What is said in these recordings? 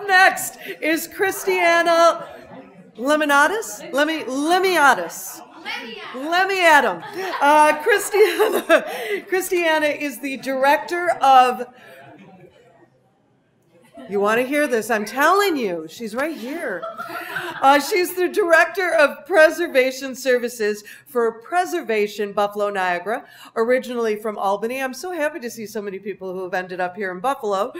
Up next is Christiana Limniatis. Christiana is the director of. You want to hear this? I'm telling you, she's right here. She's the Director of Preservation Services for Preservation Buffalo Niagara, originally from Albany. I'm so happy to see so many people who have ended up here in Buffalo.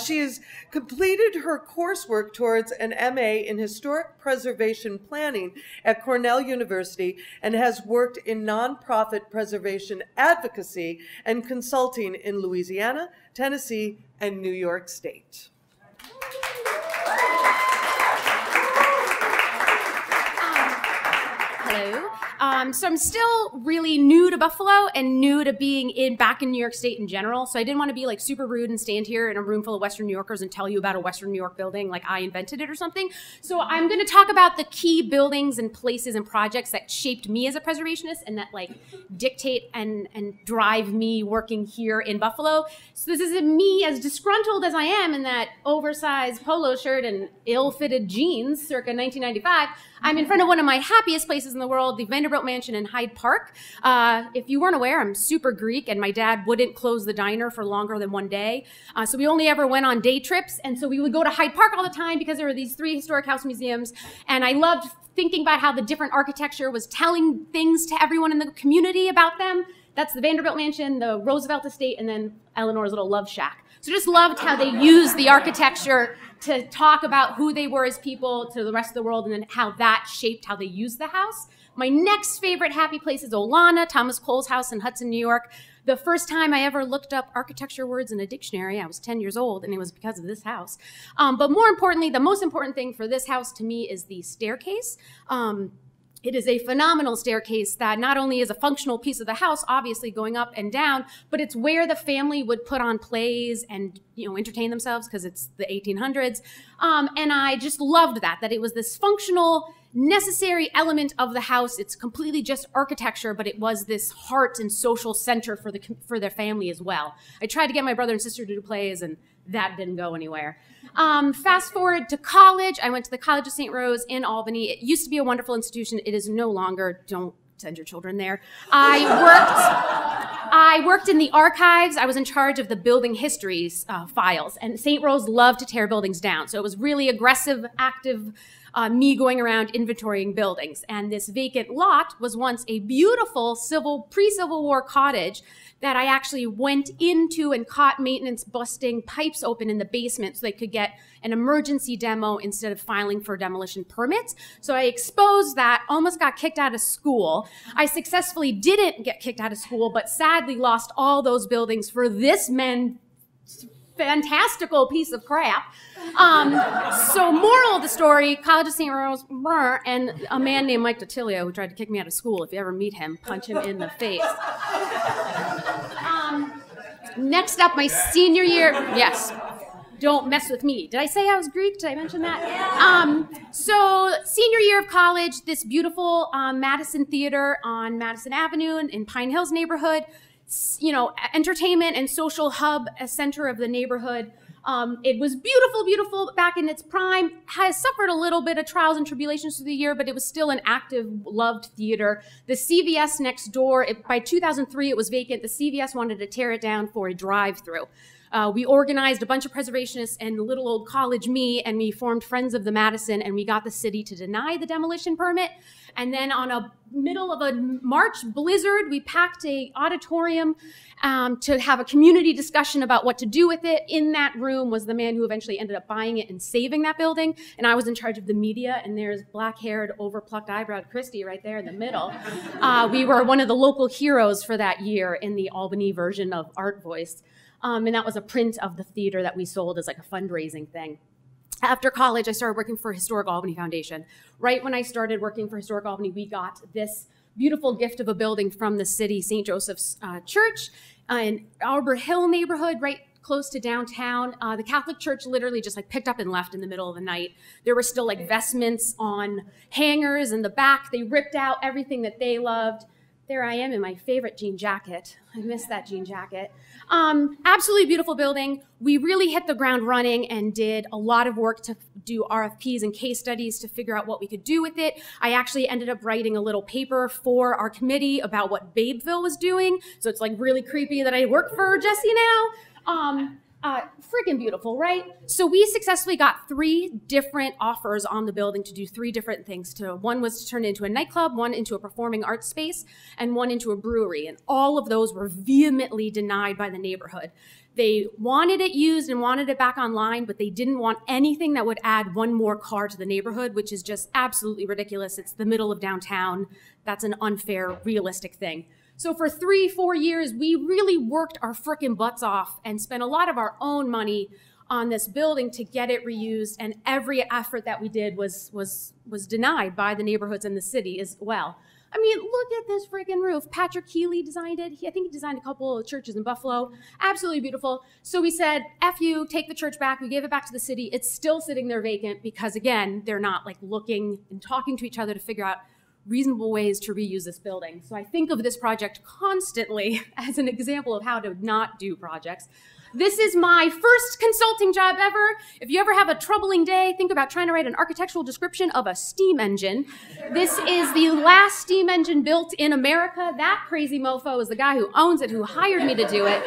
She has completed her coursework towards an MA in Historic Preservation Planning at Cornell University and has worked in nonprofit preservation advocacy and consulting in Louisiana, Tennessee, and New York State. Hello. So I'm still really new to Buffalo and new to being back in New York State in general. So I didn't want to be like super rude and stand here in a room full of Western New Yorkers and tell you about a Western New York building like I invented it or something. So I'm going to talk about the key buildings and places and projects that shaped me as a preservationist and that like dictate and drive me working here in Buffalo. So this is me as disgruntled as I am in that oversized polo shirt and ill-fitted jeans circa 1995. I'm in front of one of my happiest places in the world, the Vanderbilt Mansion in Hyde Park. If you weren't aware, I'm super Greek, and my dad wouldn't close the diner for longer than one day. So we only ever went on day trips, and so we would go to Hyde Park all the time because there were these 3 historic house museums, and I loved thinking about how the different architecture was telling things to everyone in the community about them. That's the Vanderbilt Mansion, the Roosevelt Estate, and then Eleanor's little love shack. So just loved how they used the architecture to talk about who they were as people to the rest of the world and then how that shaped how they used the house. My next favorite happy place is Olana, Thomas Cole's house in Hudson, New York. The first time I ever looked up architecture words in a dictionary, I was 10 years old, and it was because of this house. But more importantly, the most important thing for this house to me is the staircase. It is a phenomenal staircase that not only is a functional piece of the house, obviously going up and down, but it's where the family would put on plays and entertain themselves because it's the 1800s. And I just loved that it was this functional, necessary element of the house. It's completely just architecture, but it was this heart and social center for their family as well. I tried to get my brother and sister to do plays, and that didn't go anywhere. Fast forward to college. I went to the College of St. Rose in Albany. It used to be a wonderful institution. It is no longer. Don't send your children there. I worked in the archives. I was in charge of the building histories files, and St. Rose loved to tear buildings down. So it was really aggressive, active, me going around inventorying buildings. And this vacant lot was once a beautiful pre-Civil War cottage that I actually went into and caught maintenance busting pipes open in the basement so they could get an emergency demo instead of filing for demolition permits. So I exposed that, almost got kicked out of school. I successfully didn't get kicked out of school, but sadly lost all those buildings for this fantastical piece of crap. So moral of the story, College of St. Rose, and a man named Mike DiTilio who tried to kick me out of school. If you ever meet him, punch him in the face. Next up, my senior year, yes, don't mess with me. Did I say I was Greek? Did I mention that? So senior year of college, this beautiful Madison Theater on Madison Avenue in Pine Hills neighborhood, entertainment and social hub, a center of the neighborhood. It was beautiful, beautiful back in its prime. Has suffered a little bit of trials and tribulations through the year, but it was still an active, loved theater. The CVS next door, by 2003 it was vacant. The CVS wanted to tear it down for a drive-through. We organized a bunch of preservationists and little old college me, and we formed Friends of the Madison, and we got the city to deny the demolition permit. And then on a middle of a March blizzard, we packed a auditorium to have a community discussion about what to do with it. In that room was the man who eventually ended up buying it and saving that building. And I was in charge of the media, and there's black-haired, over-plucked eyebrowed Christy right there in the middle. We were one of the local heroes for that year in the Albany version of Art Voice. And that was a print of the theater that we sold as like a fundraising thing. After college, I started working for Historic Albany Foundation. Right when I started working for Historic Albany, we got this beautiful gift of a building from the city, St. Joseph's Church, in Arbor Hill neighborhood, right close to downtown. The Catholic Church literally just like picked up and left in the middle of the night. There were still like vestments on hangers in the back. They ripped out everything that they loved. There I am in my favorite jean jacket. I miss that jean jacket. Absolutely beautiful building. We really hit the ground running and did a lot of work to do RFPs and case studies to figure out what we could do with it. I actually ended up writing a little paper for our committee about what Babeville was doing. So it's like really creepy that I work for Jesse now. Freaking beautiful, right? So we successfully got 3 different offers on the building to do 3 different things. One was to turn it into a nightclub, one into a performing arts space, and one into a brewery. And all of those were vehemently denied by the neighborhood. They wanted it used and wanted it back online, but they didn't want anything that would add one more car to the neighborhood, which is just absolutely ridiculous. It's the middle of downtown. That's an unfair, realistic thing. So for 3-4 years, we really worked our frickin' butts off and spent a lot of our own money on this building to get it reused, and every effort that we did was denied by the neighborhoods in the city as well. I mean, look at this freaking roof. Patrick Healy designed it. I think he designed a couple of churches in Buffalo. Absolutely beautiful. So we said, F you, take the church back. We gave it back to the city. It's still sitting there vacant because, again, they're not like looking and talking to each other to figure out reasonable ways to reuse this building. So I think of this project constantly as an example of how to not do projects. This is my first consulting job ever. If you ever have a troubling day, think about trying to write an architectural description of a steam engine. This is the last steam engine built in America. That crazy mofo is the guy who owns it, who hired me to do it.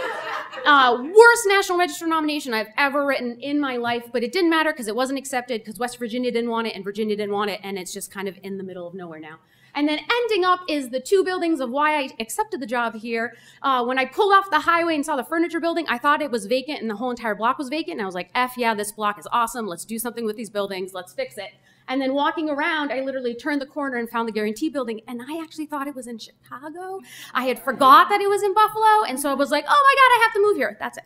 Worst National Register nomination I've ever written in my life, but it didn't matter because it wasn't accepted because West Virginia didn't want it and Virginia didn't want it, and it's just kind of in the middle of nowhere now. And then ending up is the 2 buildings of why I accepted the job here. When I pulled off the highway and saw the furniture building, I thought it was vacant and the whole entire block was vacant. And I was like, F yeah, this block is awesome. Let's do something with these buildings. Let's fix it. And then walking around, I literally turned the corner and found the Guarantee building. And I actually thought it was in Chicago. I had forgot that it was in Buffalo. And so I was like, oh my God, I have to move here. That's it.